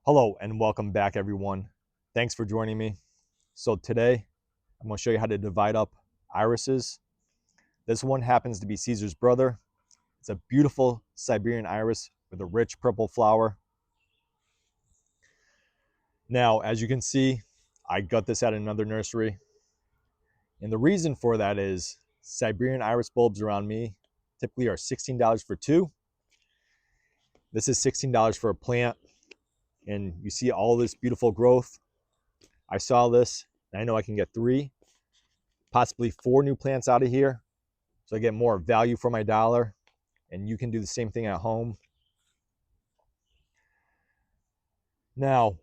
Hello and welcome back, everyone. Thanks for joining me. So today I'm going to show you how to divide up irises. This one happens to be Caesar's brother. It's a beautiful Siberian iris with a rich purple flower. Now, as you can see, I got this at another nursery. And the reason for that is Siberian iris bulbs around me typically are $16 for two. This is $16 for a plant. And you see all this beautiful growth. I saw this, and I know I can get 3, possibly 4 new plants out of here. So I get more value for my dollar, and you can do the same thing at home. Now,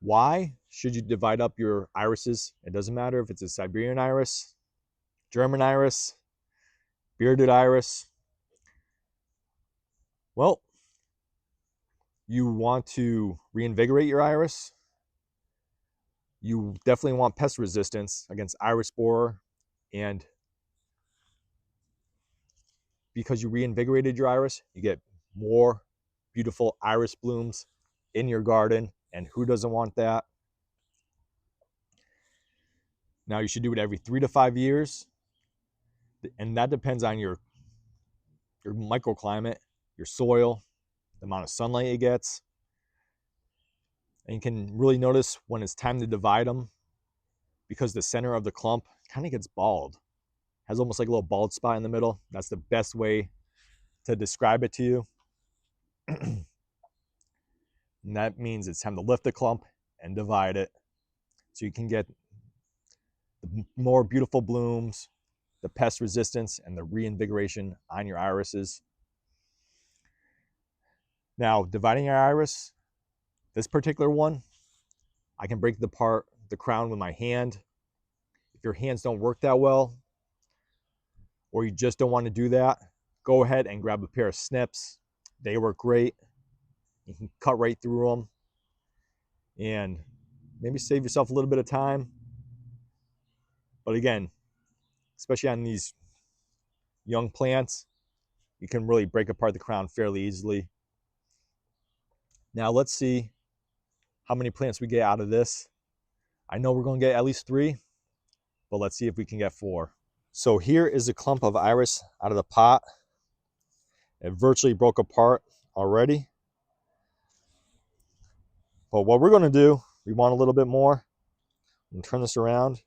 why should you divide up your irises? It doesn't matter if it's a Siberian iris, German iris, bearded iris. Well, you want to reinvigorate your iris. You definitely want pest resistance against iris borer, and because you reinvigorated your iris, you get more beautiful iris blooms in your garden, and who doesn't want that? Now, you should do it every 3 to 5 years, and that depends on your microclimate, your soil, the amount of sunlight it gets. And you can really notice when it's time to divide them, because the center of the clump kind of gets bald, has almost like a little bald spot in the middle. That's the best way to describe it to you. And that means it's time to lift the clump and divide it so you can get the more beautiful blooms, the pest resistance, and the reinvigoration on your irises. Now, dividing your iris, this particular one, I can break apart the crown with my hand. If your hands don't work that well, or you just don't want to do that, go ahead and grab a pair of snips. They work great. You can cut right through them and maybe save yourself a little bit of time. But again, especially on these young plants, you can really break apart the crown fairly easily. Now let's see how many plants we get out of this. I know we're going to get at least 3, but let's see if we can get 4. So here is a clump of iris out of the pot. It virtually broke apart already. But what we're going to do, we want a little bit more. I'm going to turn this around.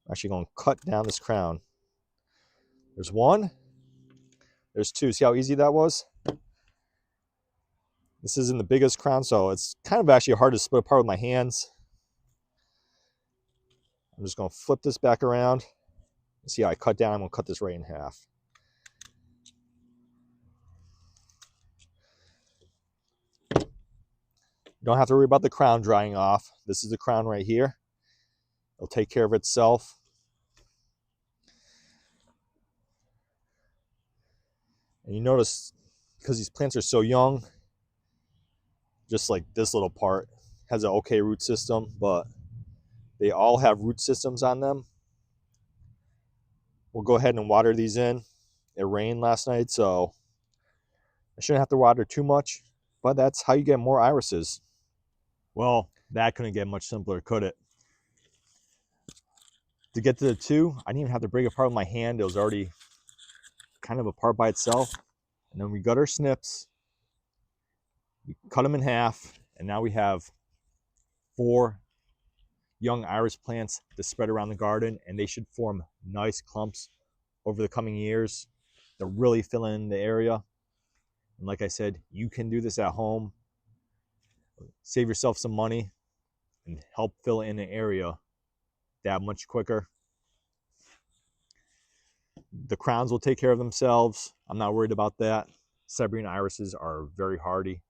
I'm actually going to cut down this crown. There's 1. There's 2. See how easy that was? This isn't the biggest crown, so it's kind of actually hard to split apart with my hands. I'm just going to flip this back around. See how I cut down? I'm going to cut this right in half. You don't have to worry about the crown drying off. This is the crown right here. It'll take care of itself. And you notice, because these plants are so young, just like this little part has an okay root system, but they all have root systems on them. We'll go ahead and water these in. It rained last night, so I shouldn't have to water too much, but that's how you get more irises. Well, that couldn't get much simpler, could it? To get to the 2, I didn't even have to break it apart with my hand. It was already kind of apart by itself. And then we got our snips. We cut them in half, and now we have 4 young iris plants to spread around the garden, and they should form nice clumps over the coming years. They're really filling in the area. And like I said, you can do this at home. Save yourself some money and help fill in the area that much quicker. The crowns will take care of themselves. I'm not worried about that. Siberian irises are very hardy.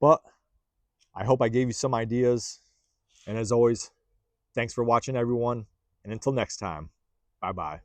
But I hope I gave you some ideas. And as always, thanks for watching, everyone. And until next time, bye-bye.